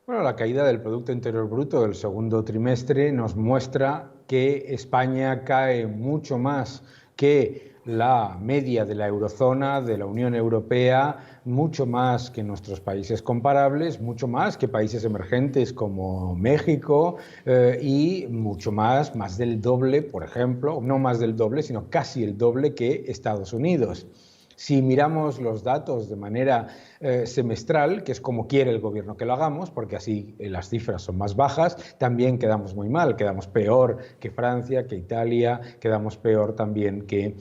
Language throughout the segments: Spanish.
Bueno, la caída del Producto Interior Bruto del segundo trimestre nos muestra que España cae mucho más que la media de la eurozona, de la Unión Europea, mucho más que nuestros países comparables, mucho más que países emergentes como México y mucho más del doble, por ejemplo, no más del doble, sino casi el doble que Estados Unidos. Si miramos los datos de manera semestral, que es como quiere el gobierno que lo hagamos, porque así las cifras son más bajas, también quedamos muy mal, quedamos peor que Francia, que Italia, quedamos peor también que,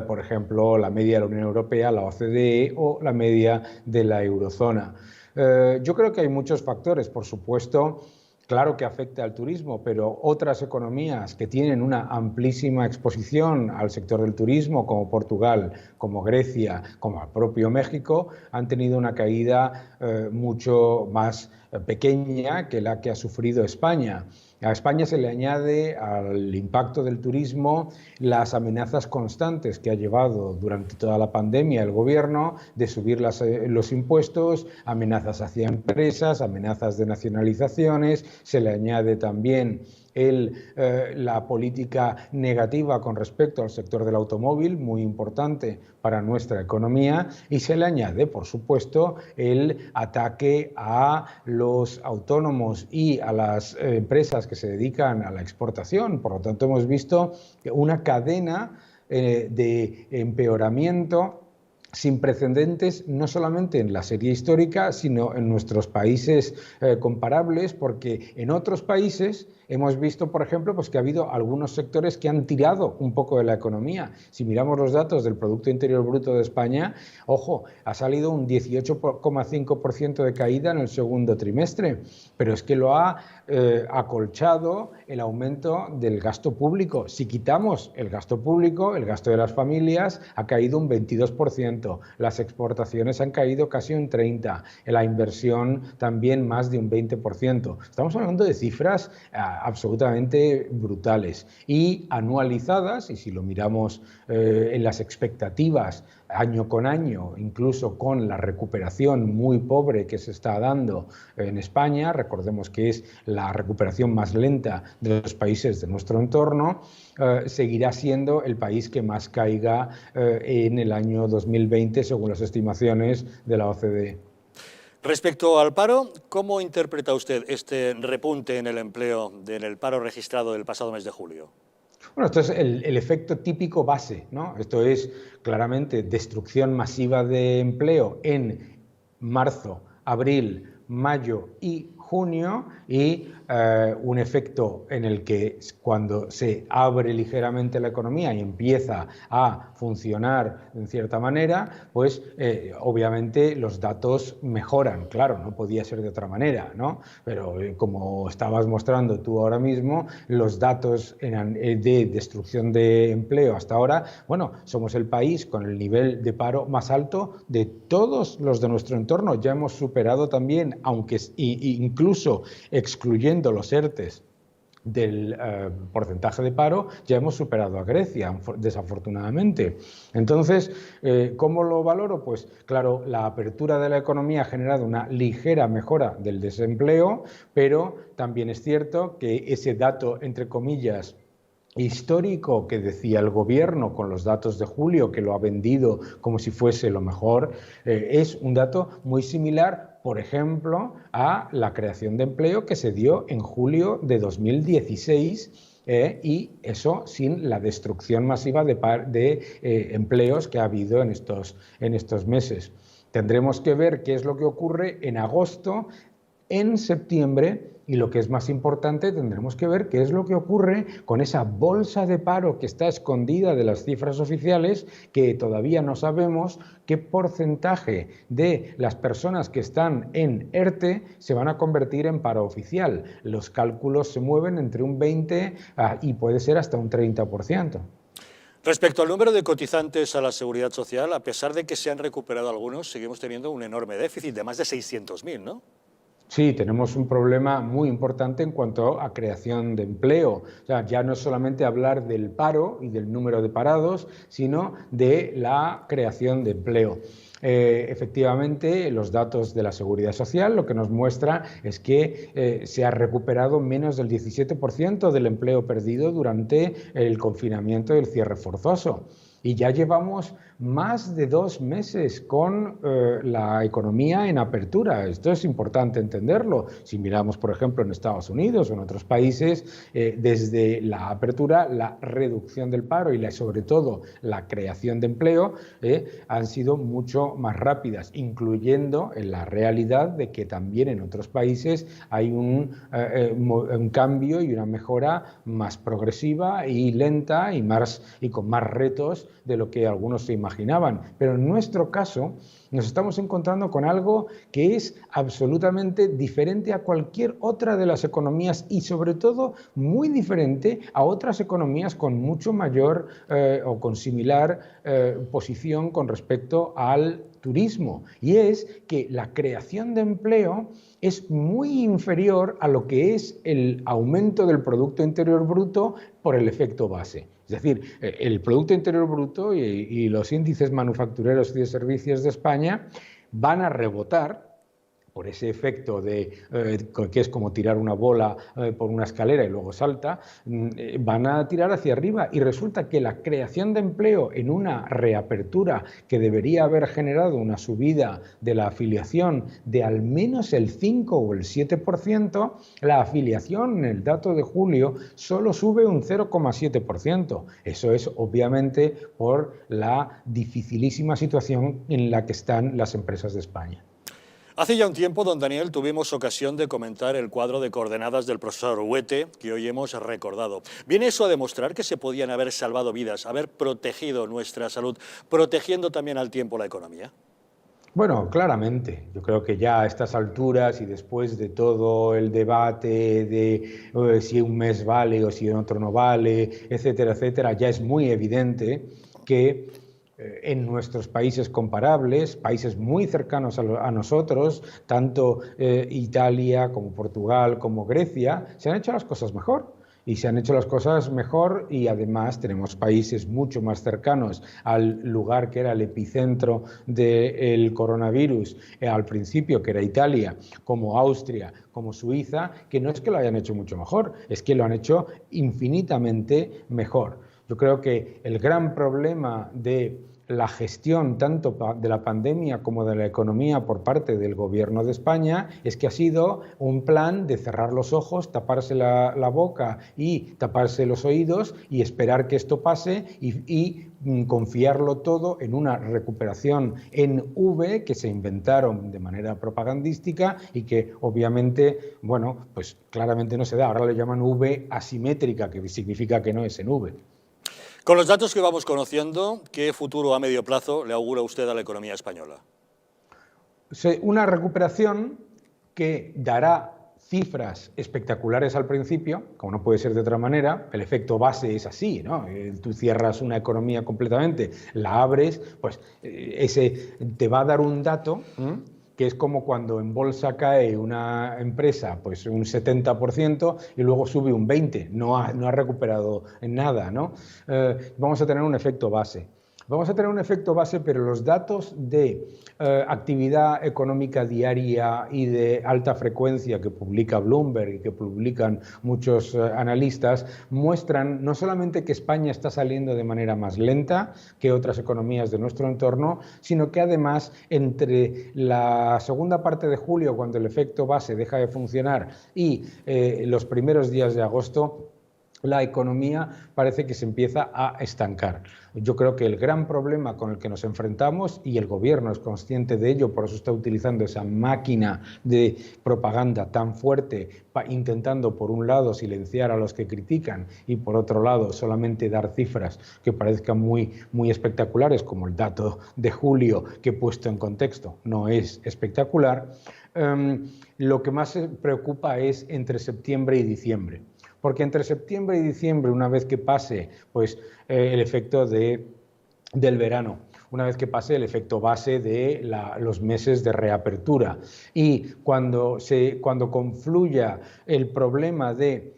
por ejemplo, la media de la Unión Europea, la OCDE o la media de la eurozona. Yo creo que hay muchos factores, por supuesto. Claro que afecta al turismo, pero otras economías que tienen una amplísima exposición al sector del turismo, como Portugal, como Grecia, como el propio México, han tenido una caída mucho más pequeña que la que ha sufrido España. A España se le añade al impacto del turismo las amenazas constantes que ha llevado durante toda la pandemia el gobierno de subir los impuestos, amenazas hacia empresas, amenazas de nacionalizaciones, se le añade también la política negativa con respecto al sector del automóvil, muy importante para nuestra economía, y se le añade, por supuesto, el ataque a los autónomos y a las empresas que se dedican a la exportación. Por lo tanto, hemos visto una cadena de empeoramiento sin precedentes, no solamente en la serie histórica, sino en nuestros países comparables, porque en otros países hemos visto, por ejemplo, pues que ha habido algunos sectores que han tirado un poco de la economía. Si miramos los datos del Producto Interior Bruto de España, ojo, ha salido un 18,5% de caída en el segundo trimestre, pero es que lo ha acolchado el aumento del gasto público. Si quitamos el gasto público, el gasto de las familias ha caído un 22%, las exportaciones han caído casi un 30%, la inversión también más de un 20%. Estamos hablando de cifras absolutamente brutales y anualizadas, y si lo miramos en las expectativas año con año, incluso con la recuperación muy pobre que se está dando en España, recordemos que es la recuperación más lenta de los países de nuestro entorno, seguirá siendo el país que más caiga en el año 2020, según las estimaciones de la OCDE. Respecto al paro, ¿cómo interpreta usted este repunte en el empleo, en el paro registrado del pasado mes de julio? Bueno, esto es el efecto típico base, ¿no? Esto es claramente destrucción masiva de empleo en marzo, abril, mayo y junio y un efecto en el que cuando se abre ligeramente la economía y empieza a funcionar en cierta manera, pues obviamente los datos mejoran, claro, no podía ser de otra manera, ¿no? Pero como estabas mostrando tú ahora mismo, los datos de destrucción de empleo hasta ahora, bueno, somos el país con el nivel de paro más alto de todos los de nuestro entorno. Ya hemos superado también, aunque incluso excluyendo los ERTES del porcentaje de paro, ya hemos superado a Grecia, desafortunadamente. Entonces, ¿cómo lo valoro? Pues claro, la apertura de la economía ha generado una ligera mejora del desempleo, pero también es cierto que ese dato, entre comillas, histórico que decía el gobierno con los datos de julio, que lo ha vendido como si fuese lo mejor, es un dato muy similar, por ejemplo, a la creación de empleo que se dio en julio de 2016, y eso sin la destrucción masiva de empleos que ha habido en estos meses. Tendremos que ver qué es lo que ocurre en agosto, en septiembre, y lo que es más importante, tendremos que ver qué es lo que ocurre con esa bolsa de paro que está escondida de las cifras oficiales, que todavía no sabemos qué porcentaje de las personas que están en ERTE se van a convertir en paro oficial. Los cálculos se mueven entre un 20 y puede ser hasta un 30%. Respecto al número de cotizantes a la Seguridad Social, a pesar de que se han recuperado algunos, seguimos teniendo un enorme déficit de más de 600.000, ¿no? Sí, tenemos un problema muy importante en cuanto a creación de empleo. O sea, ya no es solamente hablar del paro y del número de parados, sino de la creación de empleo. Efectivamente, los datos de la Seguridad Social lo que nos muestra es que se ha recuperado menos del 17% del empleo perdido durante el confinamiento y el cierre forzoso. Y ya llevamos más de 2 meses con la economía en apertura. Esto es importante entenderlo. Si miramos, por ejemplo, en Estados Unidos o en otros países, desde la apertura, la reducción del paro y sobre todo la creación de empleo han sido mucho más rápidas, incluyendo en la realidad de que también en otros países hay un cambio y una mejora más progresiva y lenta y con más retos de lo que algunos se imaginaban. Pero en nuestro caso nos estamos encontrando con algo que es absolutamente diferente a cualquier otra de las economías y sobre todo muy diferente a otras economías con mucho mayor o con similar posición con respecto al turismo, y es que la creación de empleo es muy inferior a lo que es el aumento del Producto Interior Bruto por el efecto base. Es decir, el Producto Interior Bruto y los índices manufactureros y de servicios de España van a rebotar por ese efecto que es como tirar una bola por una escalera y luego salta, van a tirar hacia arriba. Y resulta que la creación de empleo en una reapertura que debería haber generado una subida de la afiliación de al menos el 5 o el 7%, la afiliación en el dato de julio solo sube un 0,7%. Eso es obviamente por la dificilísima situación en la que están las empresas de España. Hace ya un tiempo, don Daniel, tuvimos ocasión de comentar el cuadro de coordenadas del profesor Huete, que hoy hemos recordado. ¿Viene eso a demostrar que se podían haber salvado vidas, haber protegido nuestra salud, protegiendo también al tiempo la economía? Bueno, claramente. Yo creo que ya a estas alturas y después de todo el debate de si un mes vale o si otro no vale, etcétera, etcétera, ya es muy evidente que en nuestros países comparables, países muy cercanos a nosotros, tanto Italia como Portugal como Grecia, se han hecho las cosas mejor. Y se han hecho las cosas mejor y además tenemos países mucho más cercanos al lugar que era el epicentro del coronavirus al principio, que era Italia, como Austria, como Suiza, que no es que lo hayan hecho mucho mejor, es que lo han hecho infinitamente mejor. Yo creo que el gran problema de la gestión tanto de la pandemia como de la economía por parte del gobierno de España es que ha sido un plan de cerrar los ojos, taparse la boca y taparse los oídos y esperar que esto pase y confiarlo todo en una recuperación en V que se inventaron de manera propagandística y que obviamente, bueno, pues claramente no se da. Ahora le llaman V asimétrica, que significa que no es en V. Con los datos que vamos conociendo, ¿qué futuro a medio plazo le augura usted a la economía española? Una recuperación que dará cifras espectaculares al principio, como no puede ser de otra manera. El efecto base es así, ¿no? Tú cierras una economía completamente, la abres, pues ese te va a dar un dato que es como cuando en bolsa cae una empresa pues un 70% y luego sube un 20%, no ha recuperado nada, ¿no? Vamos a tener un efecto base. Vamos a tener un efecto base, pero los datos de actividad económica diaria y de alta frecuencia que publica Bloomberg y que publican muchos analistas muestran no solamente que España está saliendo de manera más lenta que otras economías de nuestro entorno, sino que además entre la segunda parte de julio, cuando el efecto base deja de funcionar, y los primeros días de agosto, la economía parece que se empieza a estancar. Yo creo que el gran problema con el que nos enfrentamos, y el gobierno es consciente de ello, por eso está utilizando esa máquina de propaganda tan fuerte, intentando por un lado silenciar a los que critican y por otro lado solamente dar cifras que parezcan muy, muy espectaculares, como el dato de julio que puesto en contexto no es espectacular. Lo que más preocupa es entre septiembre y diciembre. Porque entre septiembre y diciembre, una vez que pase pues, el efecto del verano, una vez que pase el efecto base de los meses de reapertura. Y cuando confluya el problema de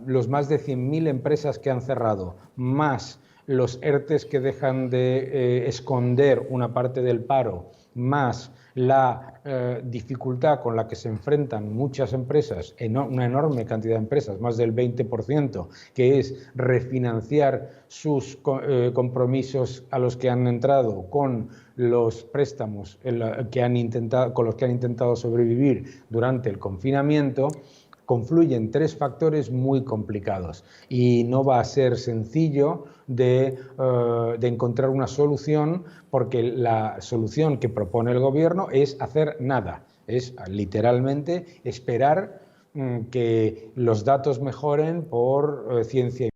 los más de 100.000 empresas que han cerrado, más los ERTEs que dejan de esconder una parte del paro, más la dificultad con la que se enfrentan muchas empresas, una enorme cantidad de empresas, más del 20%, que es refinanciar sus compromisos a los que han entrado con los préstamos con los que han intentado sobrevivir durante el confinamiento. Confluyen tres factores muy complicados y no va a ser sencillo de encontrar una solución, porque la solución que propone el gobierno es hacer nada, es literalmente esperar que los datos mejoren por ciencia